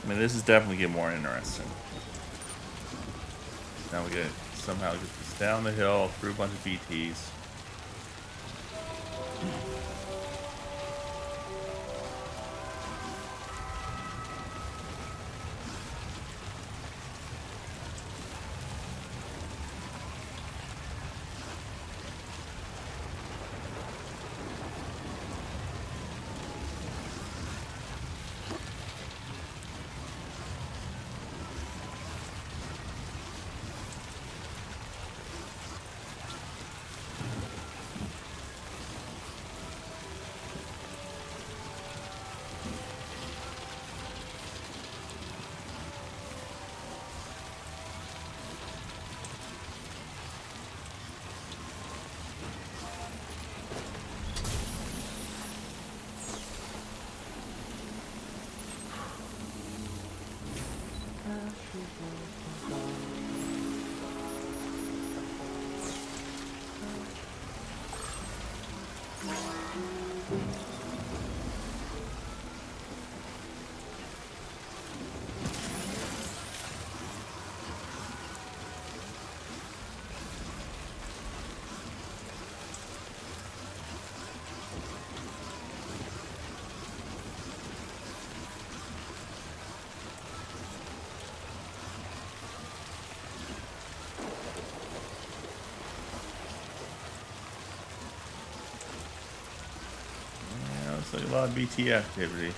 Speaker 1: I mean, this is definitely getting more interesting. Now we gotta somehow get this down the hill through a bunch of BTs. Looks like a lot of BT activity. I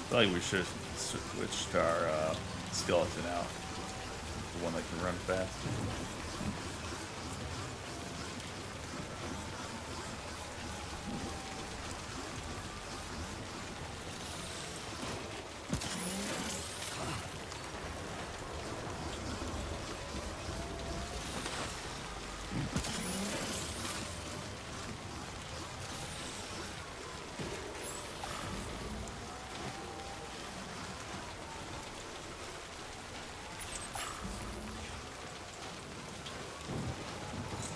Speaker 1: feel like we should have switched our skeleton out. The one that can run fast.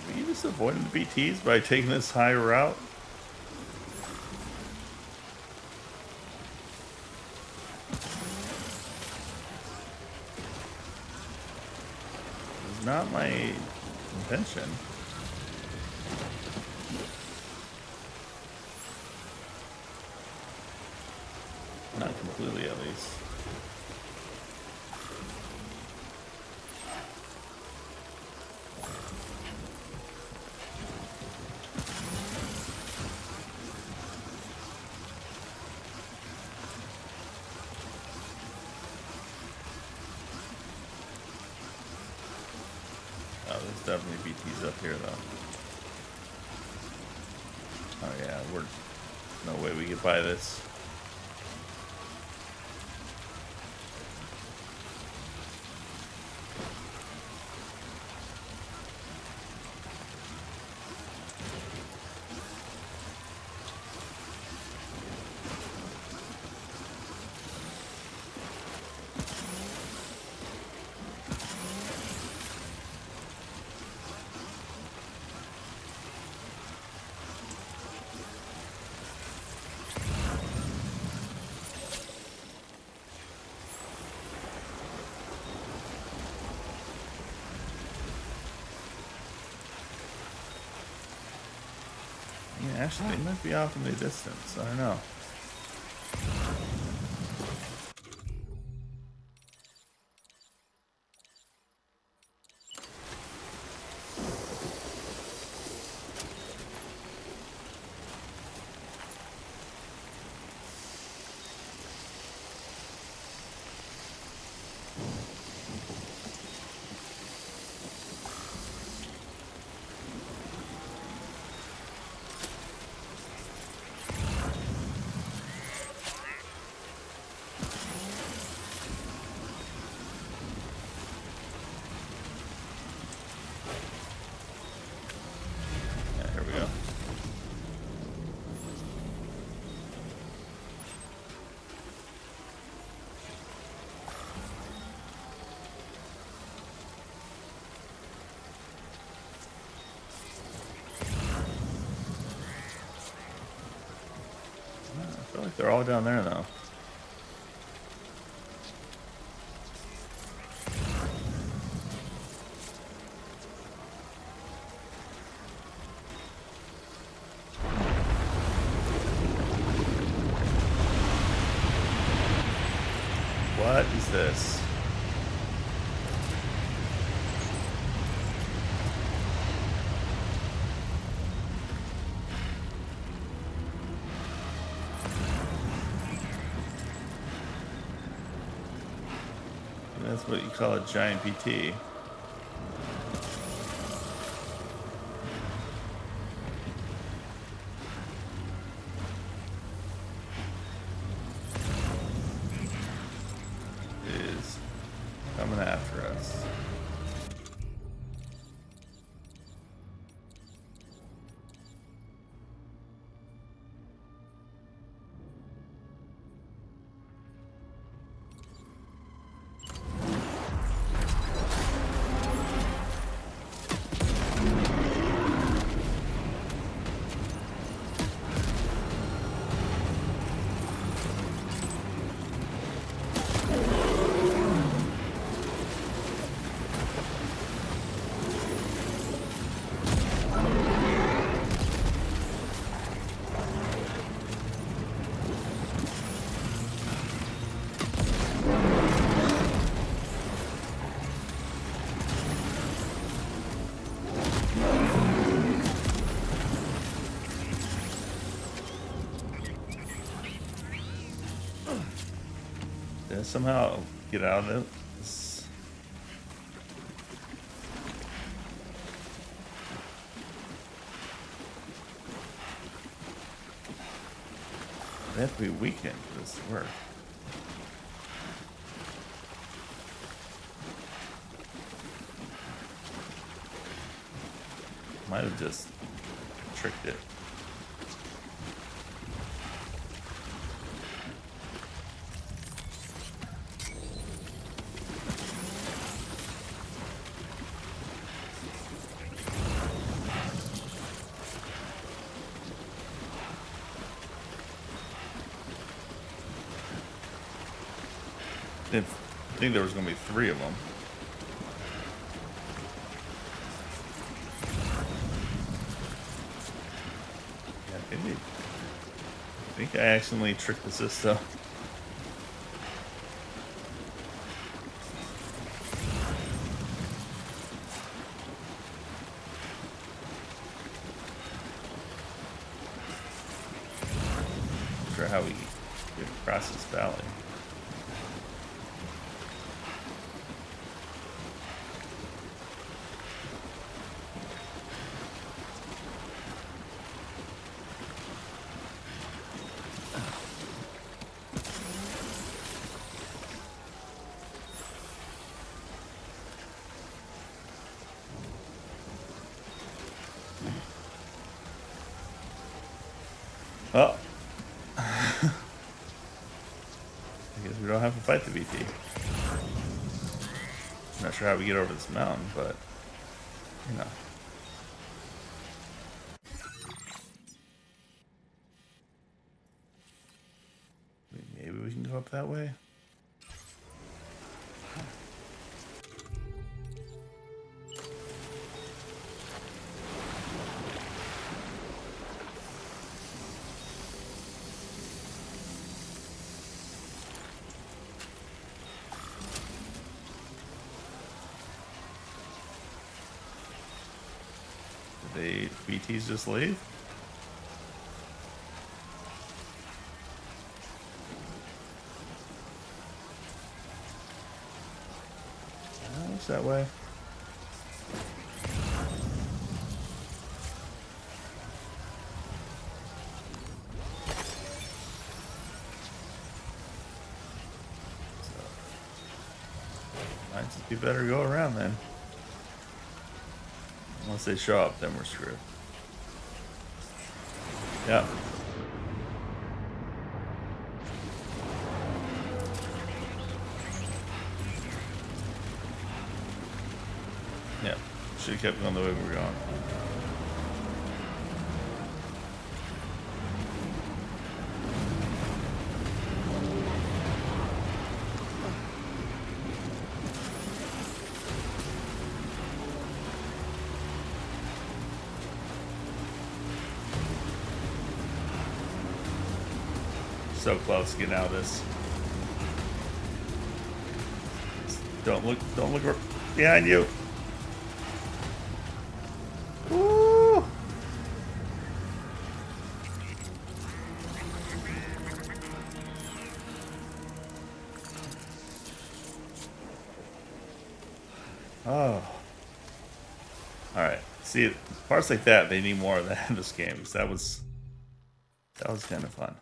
Speaker 1: Are you just avoiding the BTs by taking this high route? It's not my intention. Not completely, at least. Oh, there's definitely BTs up here, though. Oh yeah, no way we get by this. Yeah, actually, they might be off in the distance. I don't know. like they're all down there though. What is this? That's what you call a giant PT. Is coming after us. Did I somehow get out of this? They have to be weakened for this to work. Might have just tricked it. I think there was going to be 3 of them. Yeah, maybe. I think I accidentally tricked the system. Not sure how we get across this valley. Well, I guess we don't have to fight the VT. Not sure how we get over this mountain, but you know. Maybe we can go up that way. Did BTs just leave? Looks that way. Might just be better to go around then. Unless they show up, then we're screwed. Yeah. Yeah. Should have kept going the way we were going. so close to getting out of this. Don't look behind you. Woo! Oh. Alright. See, parts like that, they need more of that in this game. Because that was kind of fun.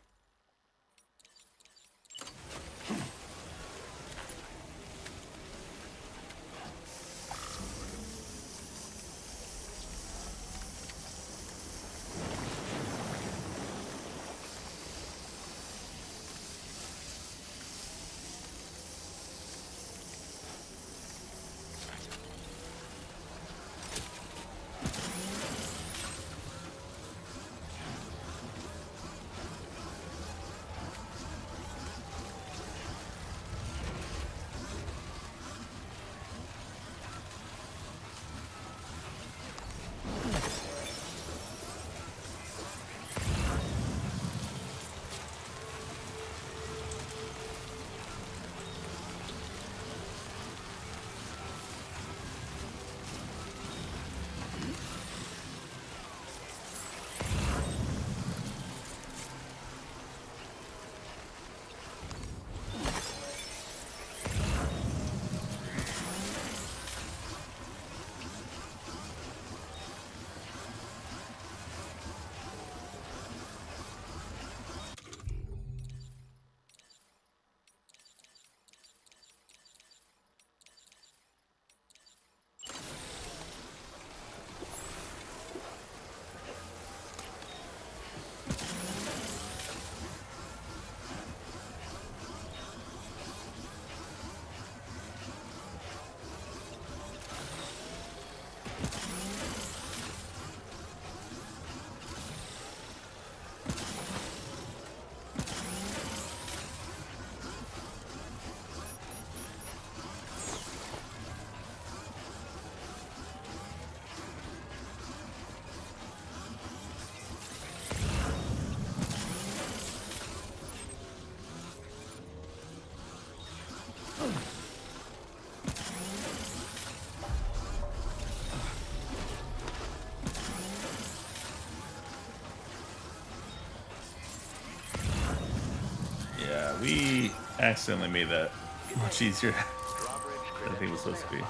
Speaker 1: Yeah, we accidentally made that much easier than I think it was supposed to be.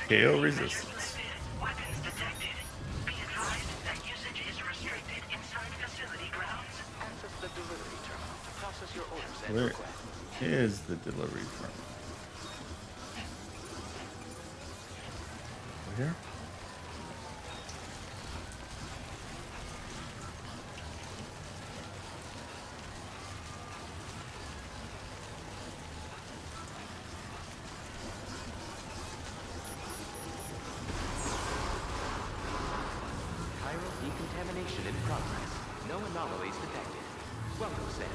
Speaker 1: KO resistance. Where is the delivery terminal? Over here?
Speaker 13: Decontamination in progress. No anomalies detected. Welcome, Sam.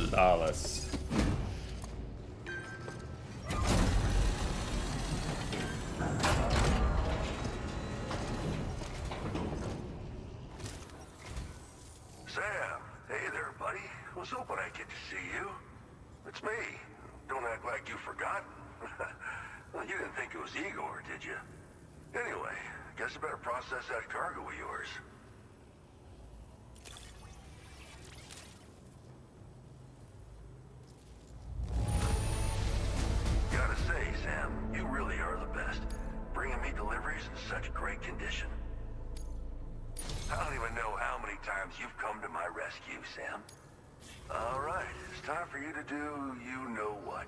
Speaker 1: Flawless.
Speaker 2: Sam, hey there, buddy. Was hoping I'd get to see you. It's me. Don't act like you've forgotten. Well, you didn't think it was Igor, did you? Anyway, guess I better process that cargo of yours. Gotta say, Sam, you really are the best. Bringing me deliveries in such great condition. I don't even know how many times you've come to my rescue, Sam. All right, it's time for you to do you-know-what.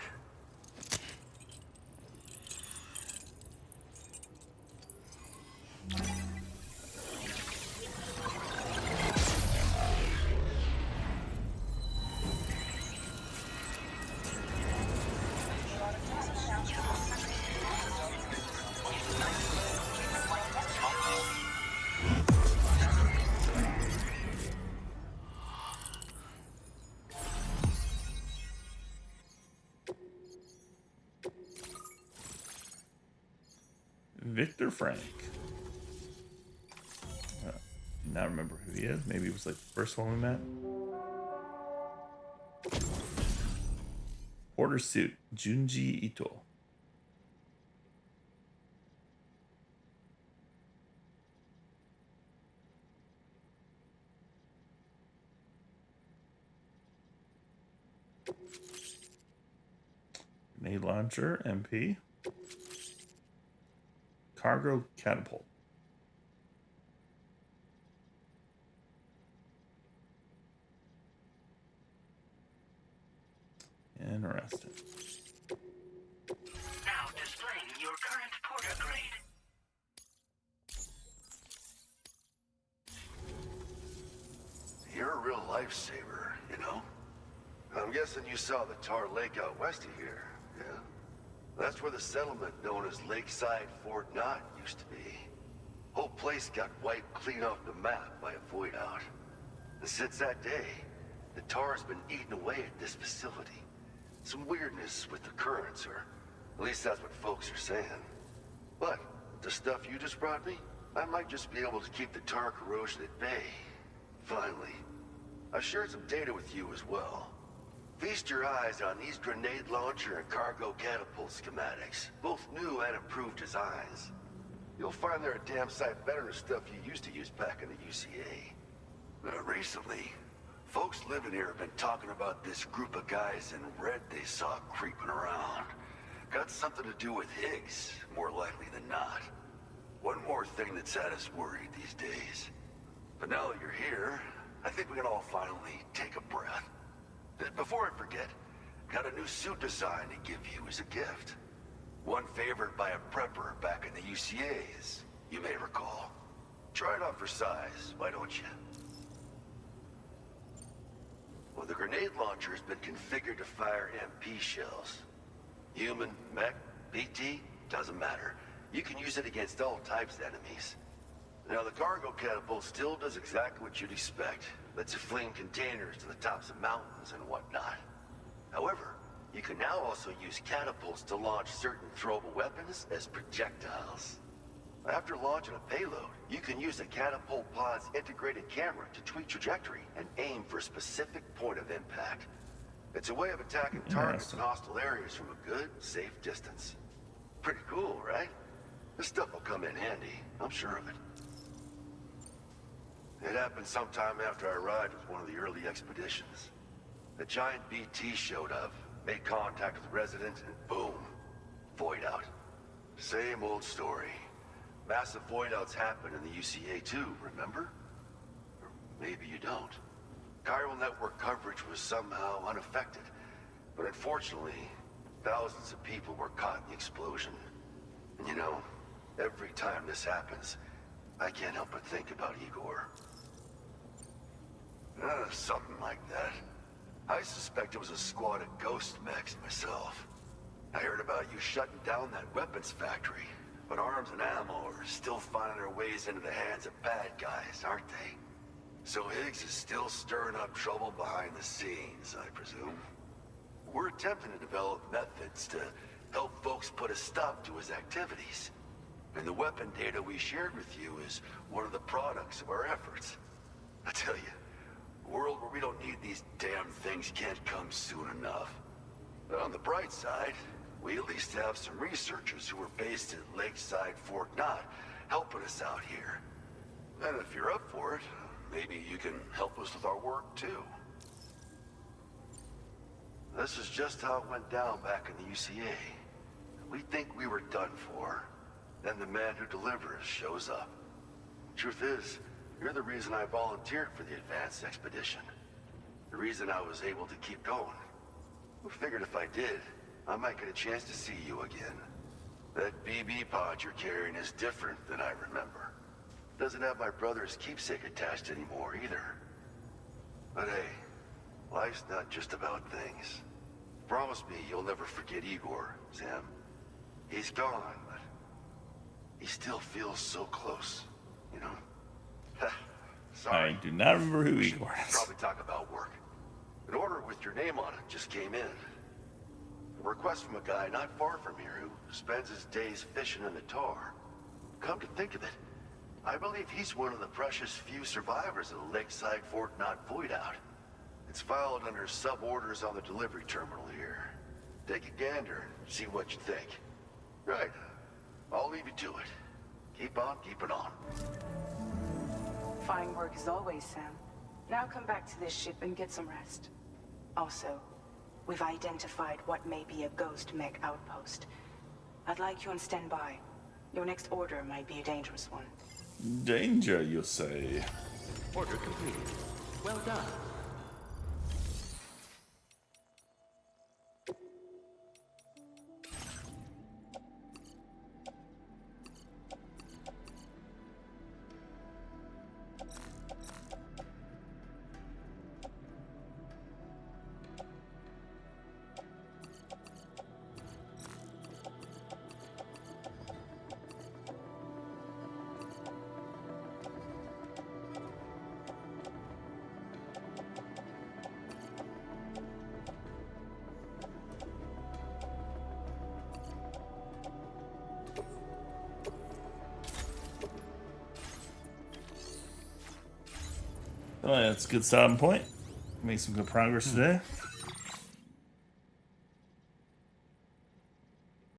Speaker 1: Victor Frank. Do not remember who he is. Maybe it was like the first one we met. Porter suit, Junji Ito. Grenade launcher, MP. Cargo catapult. Interesting.
Speaker 10: Now displaying your current Porter grade.
Speaker 14: You're a real lifesaver, you know? I'm guessing you saw the tar lake out west of here, yeah? That's where the settlement known as Lakeside Fort Knott used to be. Whole place got wiped clean off the map by a void out. And since that day, the tar's been eating away at this facility. Some weirdness with the currents, or at least that's what folks are saying. But the stuff you just brought me, I might just be able to keep the tar corrosion at bay. Finally. I've shared some data with you as well. Feast your eyes on these grenade launcher and cargo catapult schematics, both new and improved designs. You'll find they're a damn sight better than stuff you used to use back in the UCA. Recently, folks living here have been talking about this group of guys in red they saw creeping around. Got something to do with Higgs, more likely than not. One more thing that's had us worried these days. But now that you're here, I think we can all finally take a breath. Before I forget, got a new suit design to give you as a gift. One favored by a prepper back in the UCAs, you may recall. Try it on for size, why don't you? Well, the grenade launcher has been configured to fire MP shells. Human, mech, BT, doesn't matter. You can use it against all types of enemies. Now, the cargo catapult still does exactly what you'd expect. Lets you fling containers to the tops of mountains and whatnot. However, you can now also use catapults to launch certain throwable weapons as projectiles. After launching a payload, you can use the catapult pod's integrated camera to tweak trajectory and aim for a specific point of impact. It's a way of attacking targets in hostile areas from a good, safe distance. Pretty cool, right? This stuff will come in handy, I'm sure of it. It happened sometime after I arrived with one of the early expeditions. A giant BT showed up, made contact with residents, and boom, void out. Same old story. Massive void outs happen in the UCA too, remember? Or maybe you don't. Chiral network coverage was somehow unaffected, but unfortunately, thousands of people were caught in the explosion. And you know, every time this happens, I can't help but think about Igor. Something like that. I suspect it was a squad of ghost mechs myself. I heard about you shutting down that weapons factory, but arms and ammo are still finding their ways into the hands of bad guys, aren't they? So Higgs is still stirring up trouble behind the scenes, I presume. We're attempting to develop methods to help folks put a stop to his activities. And the weapon data we shared with you is one of the products of our efforts. I tell you, a world where we don't need these damn things can't come soon enough. But on the bright side, we at least have some researchers who are based at Lakeside Fort Knott helping us out here. And if you're up for it, maybe you can help us with our work too. This is just how it went down back in the UCA. We think we were done for. Then the man who delivers shows up. Truth is, you're the reason I volunteered for the advanced expedition. The reason I was able to keep going. I figured if I did, I might get a chance to see you again. That BB pod you're carrying is different than I remember. Doesn't have my brother's keepsake attached anymore either. But hey, life's not just about things. Promise me you'll never forget Igor, Sam. He's gone, but he still feels so close, you know? Sorry.
Speaker 1: I do not remember who Igor is.
Speaker 14: Probably talk about work. An order with your name on it just came in. A request from a guy not far from here who spends his days fishing in the tar. come to think of it, I believe he's one of the precious few survivors of the Lakeside Fort Knot void out. It's filed under sub-orders on the delivery terminal here. Take a gander and see what you think. Right. I'll leave you to it. Keep on keeping on.
Speaker 4: Fine work as always, Sam. Now come back to this ship and get some rest. Also, we've identified what may be a ghost mech outpost. I'd like you on standby. Your next order might be a dangerous one.
Speaker 1: Danger, you say?
Speaker 13: Order completed. Well done.
Speaker 1: Oh, yeah, that's a good starting point. Make some good progress today.